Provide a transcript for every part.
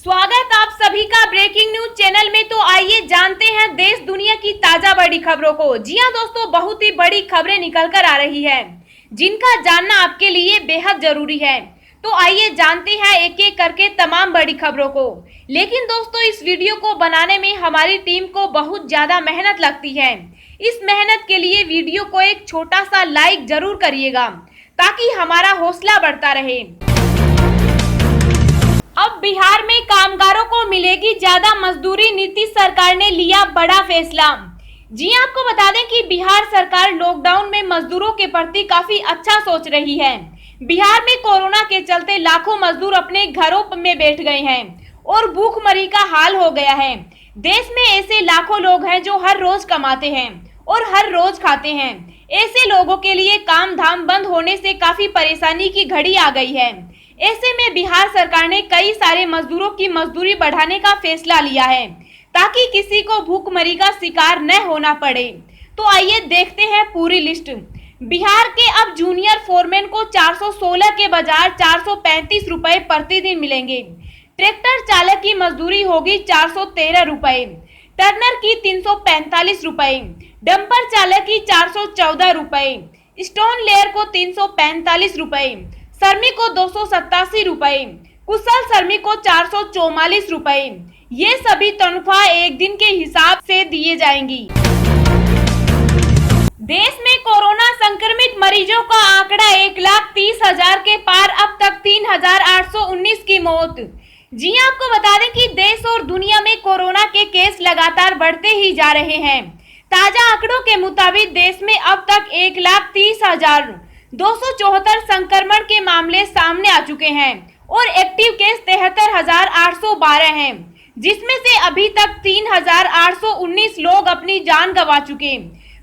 स्वागत आप सभी का ब्रेकिंग न्यूज चैनल में। तो आइए जानते हैं देश दुनिया की ताजा बड़ी खबरों को। जी हां दोस्तों, बहुत ही बड़ी खबरें निकल कर आ रही है जिनका जानना आपके लिए बेहद जरूरी है। तो आइए जानते हैं एक एक करके तमाम बड़ी खबरों को। लेकिन दोस्तों, इस वीडियो को बनाने में हमारी टीम को बहुत ज्यादा मेहनत लगती है। इस मेहनत के लिए वीडियो को एक छोटा सा लाइक जरूर करिएगा ताकि हमारा हौसला बढ़ता रहे। अब बिहार में कामगारों को मिलेगी ज्यादा मजदूरी, नीतीश सरकार ने लिया बड़ा फैसला। जी आपको बता दें कि बिहार सरकार लॉकडाउन में मजदूरों के प्रति काफी अच्छा सोच रही है। बिहार में कोरोना के चलते लाखों मजदूर अपने घरों में बैठ गए हैं और भूखमरी का हाल हो गया है। देश में ऐसे लाखों लोग हैं जो हर रोज कमाते हैं और हर रोज खाते हैं। ऐसे लोगों के लिए काम धाम बंद होने से काफी परेशानी की घड़ी आ गई है। ऐसे में बिहार सरकार ने कई सारे मजदूरों की मजदूरी बढ़ाने का फैसला लिया है ताकि किसी को भूखमरी का शिकार न होना पड़े। तो आइए देखते हैं पूरी लिस्ट। बिहार के अब जूनियर फोरमैन को 416 के बजाय 435 रुपए प्रतिदिन मिलेंगे। ट्रैक्टर चालक की मजदूरी होगी 413 रुपए, टर्नर की 345 रुपए, डंपर चालक की 414 रुपए, स्टोन लेयर को 345 रुपए, श्रमिक को 287 रुपए, कुशल श्रमिक को 444 रुपए। ये सभी तनख्वाह एक दिन के हिसाब से दिए जाएंगी। देश में कोरोना संक्रमित मरीजों का आंकड़ा 1,30,000 के पार, अब तक 3,819 की मौत। जी आपको बता दें कि देश और दुनिया में कोरोना के केस लगातार बढ़ते ही जा रहे हैं। ताजा आंकड़ों के मुताबिक देश में अब तक 1,30,274 संक्रमण के मामले सामने आ चुके हैं और एक्टिव केस 73,812 हैं, जिसमें से अभी तक 3,819 लोग अपनी जान गंवा चुके।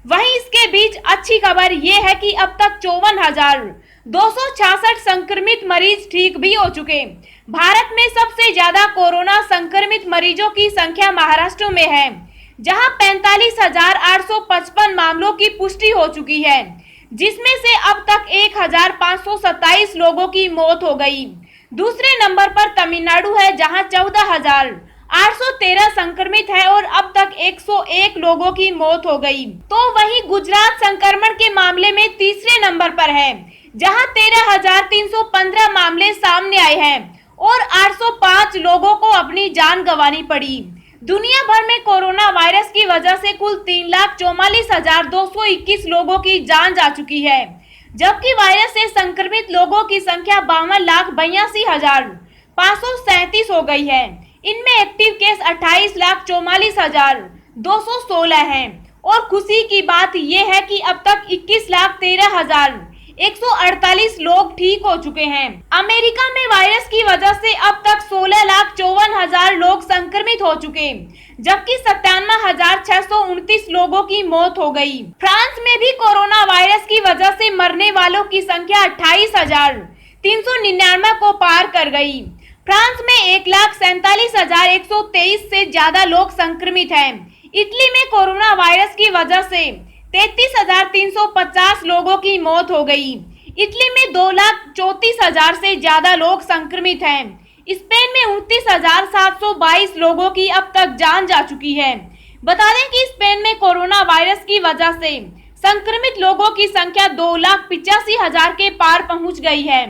वहीं इसके बीच अच्छी खबर ये है कि अब तक 54,266 संक्रमित मरीज ठीक भी हो चुके। भारत में सबसे ज्यादा कोरोना संक्रमित मरीजों की संख्या महाराष्ट्र में है, जहां 45,855 मामलों की पुष्टि हो चुकी है, जिसमें से अब तक 1,527 लोगों की मौत हो गई। दूसरे नंबर पर तमिलनाडु है, जहां 14,813 संक्रमित है और अब तक 101 लोगों की मौत हो गई। तो वहीं गुजरात संक्रमण के मामले में तीसरे नंबर पर है, जहां 13,315 मामले सामने आए हैं और 805 लोगों को अपनी जान गंवानी पड़ी। दुनिया भर में कोरोना वायरस की वजह से कुल 3,44,221 लोगों की जान जा चुकी है, जबकि वायरस से संक्रमित लोगों की संख्या 52,82,537 हो गई है। इनमें एक्टिव केस 28,44,216 हैं और खुशी की बात यह है कि अब तक 21,13,148 लोग ठीक हो चुके हैं। अमेरिका में वायरस की वजह से अब तक 16,54,000 लोग संक्रमित हो चुके, जबकि 97,629 लोगों की मौत हो गई। फ्रांस में भी कोरोना वायरस की वजह से मरने वालों की संख्या 28,399 को पार कर गई। फ्रांस में 1,47,123 से ज्यादा लोग संक्रमित हैं। इटली में कोरोना वायरस की वजह से 33,350 लोगों की मौत हो गई। इटली में 2,34,000 से ज्यादा लोग संक्रमित हैं। स्पेन में 29,722 लोगों की अब तक जान जा चुकी है। बता दें कि स्पेन में कोरोना वायरस की वजह से संक्रमित लोगों की संख्या 2,85,000 के पार पहुंच गई है।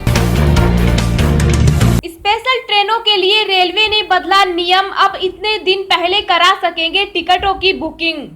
स्पेशल ट्रेनों के लिए रेलवे ने बदला नियम, अब इतने दिन पहले करा सकेंगे टिकटों की बुकिंग।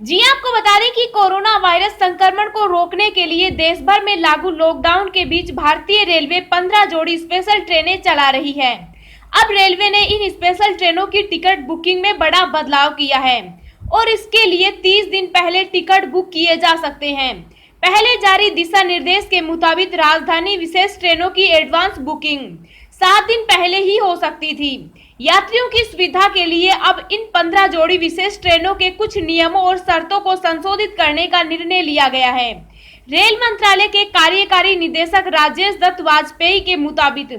जी आपको बता दें कि कोरोना वायरस संक्रमण को रोकने के लिए देश भर में लागू लॉकडाउन के बीच भारतीय रेलवे 15 जोड़ी स्पेशल ट्रेनें चला रही है। अब रेलवे ने इन स्पेशल ट्रेनों की टिकट बुकिंग में बड़ा बदलाव किया है और इसके लिए 30 दिन पहले टिकट बुक किए जा सकते हैं। पहले जारी दिशा निर्देश के मुताबिक राजधानी विशेष ट्रेनों की एडवांस बुकिंग 7 दिन पहले ही हो सकती थी। यात्रियों की सुविधा के लिए अब इन 15 जोड़ी विशेष ट्रेनों के कुछ नियमों और शर्तों को संशोधित करने का निर्णय लिया गया है। रेल मंत्रालय के कार्यकारी निदेशक राजेश दत्त वाजपेयी के मुताबिक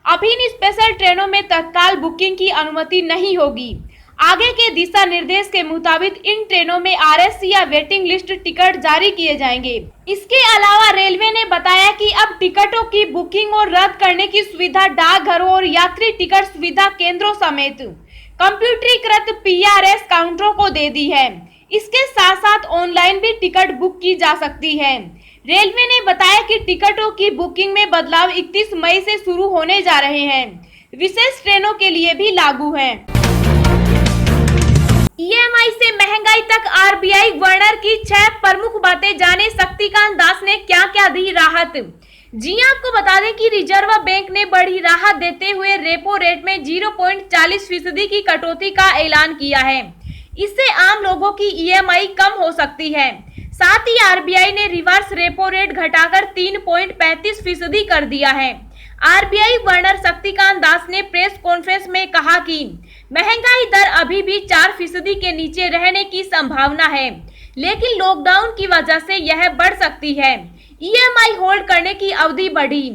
अभी इन स्पेशल ट्रेनों में तत्काल बुकिंग की अनुमति नहीं होगी। आगे के दिशा निर्देश के मुताबिक इन ट्रेनों में आरएसी या वेटिंग लिस्ट टिकट जारी किए जाएंगे। इसके अलावा रेलवे ने बताया कि अब टिकटों की बुकिंग और रद्द करने की सुविधा डाकघरों और यात्री टिकट सुविधा केंद्रों समेत कंप्यूटरीकृत पीआरएस काउंटरों को दे दी है। इसके साथ साथ ऑनलाइन भी टिकट बुक की जा सकती है। रेलवे ने बताया कि टिकटों की बुकिंग में बदलाव 31 मई से शुरू होने जा रहे हैं। विशेष ट्रेनों के लिए भी लागू है। ईएमआई से महंगाई तक आरबीआई गवर्नर की 6 प्रमुख बातें जाने शक्तिकांत दास ने क्या क्या दी राहत। जी आपको बता दें कि रिजर्व बैंक ने बड़ी राहत देते हुए रेपो रेट में 0.40% की कटौती का ऐलान किया है। इससे आम लोगों की ईएमआई कम हो सकती है। साथ ही आरबीआई ने रिवर्स रेपो रेट घटाकर 3.35% कर दिया है। आरबीआई गवर्नर शक्तिकांत दास ने प्रेस कॉन्फ्रेंस में कहा कि महंगाई दर अभी भी 4% के नीचे रहने की संभावना है, लेकिन लॉकडाउन की वजह से यह बढ़ सकती है। ईएमआई होल्ड करने की अवधि बढ़ी।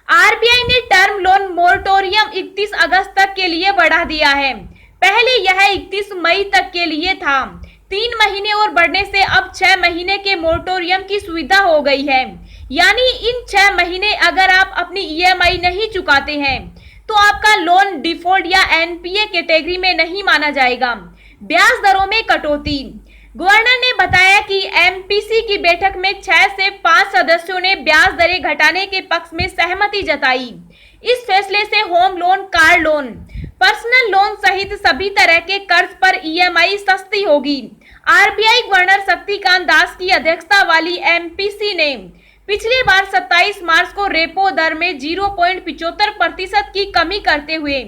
आरबीआई ने टर्म लोन मोरेटोरियम 31 अगस्त तक के लिए बढ़ा दिया है। पहले यह 31 मई तक के लिए था। 3 महीने और बढ़ने से अब 6 महीने के मोरेटोरियम की सुविधा हो गई है। यानी इन 6 महीने अगर आप अपनी ईएमआई नहीं चुकाते हैं तो आपका लोन डिफॉल्ट या एनपीए कैटेगरी में नहीं माना जाएगा। ब्याज दरों में कटौती। गवर्नर ने बताया कि एमपीसी की बैठक में 6 से 5 सदस्यों ने ब्याज दरें घटाने के पक्ष में सहमति जताई। इस फैसले से home loan, car loan, personal loan सहित सभी तरह के कर्ज पर ईएमआई सस्ती होगी। आरबीआई गवर्नर शक्तिकांत दास की अध्यक्षता वाली एमपीसी ने पिछली बार 27 मार्च को रेपो दर में 0.75% की कमी करते हुए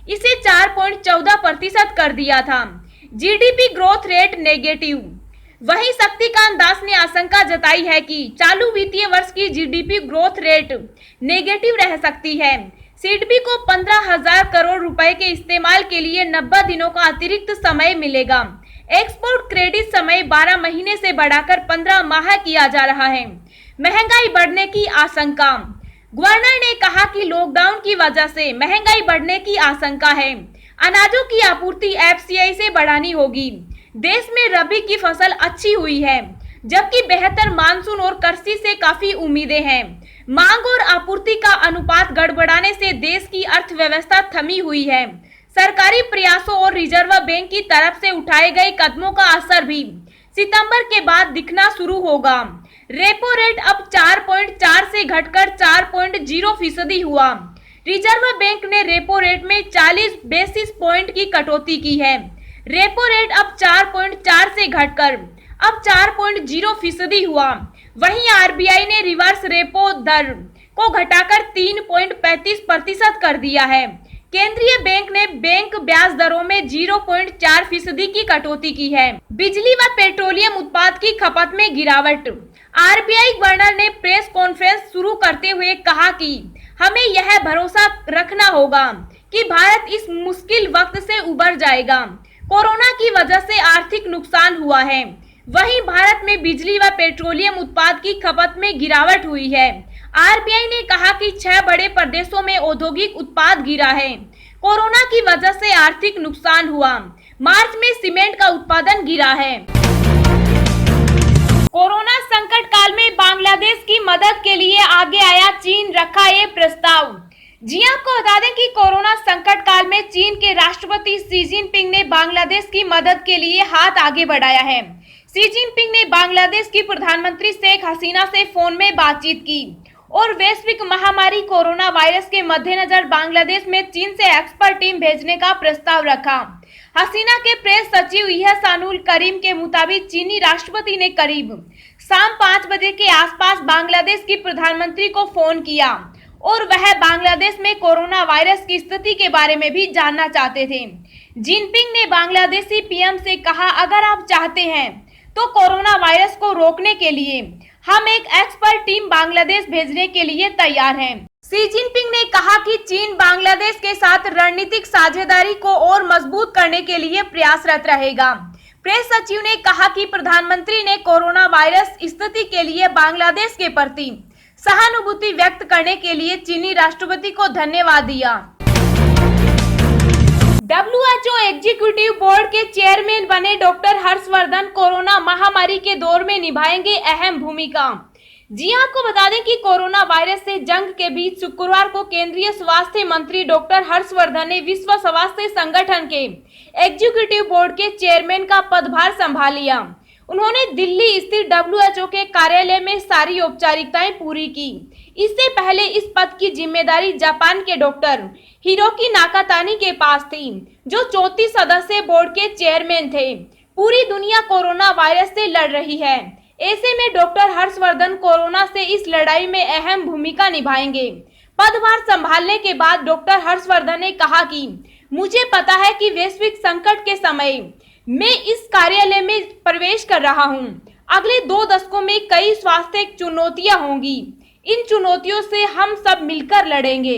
इसे 4.14% कर दिया था। GDP growth rate negative. वहीं शक्तिकांत दास ने आशंका जताई है कि चालू वित्तीय वर्ष की जीडीपी ग्रोथ रेट नेगेटिव रह सकती है। सिडबी को 15,000 करोड़ रुपए के इस्तेमाल के लिए 90 दिनों का अतिरिक्त समय मिलेगा। एक्सपोर्ट क्रेडिट समय 12 महीने से बढ़ाकर 15 माह किया जा रहा है। महंगाई बढ़ने की आशंका। गवर्नर ने कहा कि लॉकडाउन की वजह से महंगाई बढ़ने की आशंका है। अनाजों की आपूर्ति एफसीआई से बढ़ानी होगी। देश में रबी की फसल अच्छी हुई है, जबकि बेहतर मानसून और कृषि से काफी उम्मीदें हैं। मांग और आपूर्ति का अनुपात गड़बड़ाने से देश की अर्थव्यवस्था थमी हुई है। सरकारी प्रयासों और रिजर्व बैंक की तरफ से उठाए गए कदमों का असर भी सितंबर के बाद दिखना शुरू होगा। रेपो रेट अब 4.4 से घटकर 4.0% हुआ। रिजर्व बैंक ने रेपो रेट में 40 बेसिस पॉइंट की कटौती की है। रेपो रेट अब 4.4 से घटकर अब 4.0% हुआ। वहीं आरबीआई ने रिवर्स रेपो दर को घटाकर 3.35% कर दिया है। केंद्रीय बैंक ने बैंक ब्याज दरों में 0.4% की कटौती की है। बिजली व पेट्रोलियम उत्पाद की खपत में गिरावट। आरबीआई गवर्नर ने प्रेस कॉन्फ्रेंस शुरू करते हुए कहा कि हमें यह भरोसा रखना होगा कि भारत इस मुश्किल वक्त से उबर जाएगा। कोरोना की वजह से आर्थिक नुकसान हुआ है, वहीं भारत में बिजली व पेट्रोलियम उत्पाद की खपत में गिरावट हुई है। आरबीआई ने कहा कि 6 बड़े प्रदेशों में औद्योगिक उत्पाद गिरा है। कोरोना की वजह से आर्थिक नुकसान हुआ। मार्च में सीमेंट का उत्पादन गिरा है। कोरोना संकट काल में बांग्लादेश की मदद के लिए आगे आया चीन, रखा ये प्रस्ताव। जी आपको बता दें कि कोरोना संकट काल में चीन के राष्ट्रपति शी जिनपिंग ने बांग्लादेश की मदद के लिए हाथ आगे बढ़ाया है। शी जिनपिंग ने बांग्लादेश की प्रधानमंत्री शेख हसीना से फोन में बातचीत की और वैश्विक महामारी कोरोना वायरस के मद्देनजर बांग्लादेश में चीन से एक्सपर्ट टीम भेजने का प्रस्ताव रखा। हसीना के प्रेस सचिव इहसानुल करीम के मुताबिक चीनी राष्ट्रपति ने करीब शाम 5 बजे के आसपास बांग्लादेश की प्रधानमंत्री को फोन किया और वह बांग्लादेश में कोरोना वायरस की स्थिति के बारे में भी जानना चाहते थे। जिनपिंग ने बांग्लादेशी पीएम से कहा, अगर आप चाहते हैं तो कोरोना वायरस को रोकने के लिए हम एक एक्सपर्ट टीम बांग्लादेश भेजने के लिए तैयार हैं। शी जिनपिंग ने कहा कि चीन बांग्लादेश के साथ रणनीतिक साझेदारी को और मजबूत करने के लिए प्रयासरत रहेगा। प्रेस सचिव ने कहा कि प्रधानमंत्री ने कोरोना वायरस स्थिति के लिए बांग्लादेश के प्रति सहानुभूति व्यक्त करने के लिए चीनी राष्ट्रपति को धन्यवाद दिया। WHO एग्जीक्यूटिव बोर्ड के चेयरमैन बने डॉक्टर हर्षवर्धन कोरोना महामारी के दौर में निभाएंगे अहम भूमिका। जी आपको बता दें कि कोरोना वायरस से जंग के बीच शुक्रवार को केंद्रीय स्वास्थ्य मंत्री डॉक्टर हर्षवर्धन ने विश्व स्वास्थ्य संगठन के एग्जीक्यूटिव बोर्ड के चेयरमैन का पदभार संभाल लिया। उन्होंने दिल्ली स्थित WHO के कार्यालय में सारी औपचारिकताएं पूरी की। इससे पहले इस पद की जिम्मेदारी जापान के डॉक्टर हिरोकी नाकातानी के पास थी, जो 34 सदस्यीय बोर्ड के चेयरमैन थे। पूरी दुनिया कोरोना वायरस से लड़ रही है, ऐसे में डॉक्टर हर्षवर्धन कोरोना से इस लड़ाई में अहम भूमिका निभाएंगे। पदभार संभालने के बाद डॉक्टर हर्षवर्धन ने कहा कि मुझे पता है कि वैश्विक संकट के समय मैं इस कार्यालय में प्रवेश कर रहा हूं। अगले 2 दशकों में कई स्वास्थ्य चुनौतियां होंगी। इन चुनौतियों से हम सब मिलकर लड़ेंगे।